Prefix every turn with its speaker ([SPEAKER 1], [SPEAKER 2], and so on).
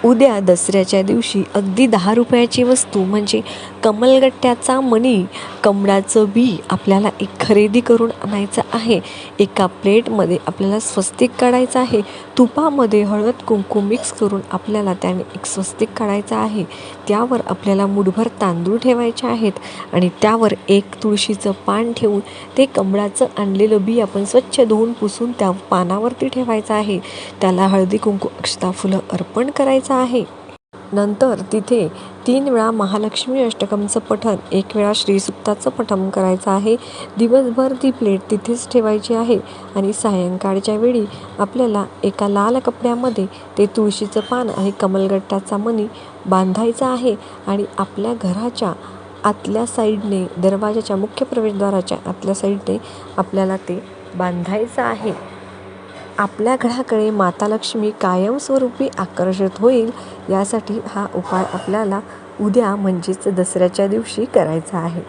[SPEAKER 1] उद्या दसऱ्याच्या दिवशी अगदी 10 रुपयाची वस्तू म्हणजे कमलगट्ट्याचा मणी, कमळाचं बी आपल्याला एक खरेदी करून आणायचं आहे. एका प्लेटमध्ये आपल्याला स्वस्तिक काढायचं आहे. तुपामध्ये हळद कुंकू मिक्स करून आपल्याला त्याने एक स्वस्तिक काढायचं आहे. त्यावर आपल्याला मुठभर तांदूळ ठेवायचे आहेत आणि त्यावर एक तुळशीचं पान ठेवून ते कमळाचं आणलेलं बी आपण स्वच्छ धुवून पुसून त्या पानावरती ठेवायचं आहे. त्याला हळदी कुंकू अक्षता फुलं अर्पण करायचं आहे. नंतर तिथे 3 वेळा महालक्ष्मी अष्टकमचं पठण, 1 वेळा श्रीसुक्ताचं पठण करायचं आहे. दिवसभर ती प्लेट तिथेच ठेवायची आहे आणि सायंकाळच्या वेळी आपल्याला एका लाल कपड्यामध्ये ते तुळशीचं पान आणि कमलगट्ट्याचा मणी बांधायचा आहे आणि आपल्या घराच्या आतल्या साईडने, दरवाजाच्या मुख्य प्रवेशद्वाराच्या आतल्या साईडने आपल्याला ते बांधायचं आहे. आपल्या घराकडे माता लक्ष्मी कायमस्वरूपी आकर्षित होईल यासाठी हा उपाय आपल्याला उद्या म्हणजेच दसऱ्याच्या दिवशी करायचा आहे.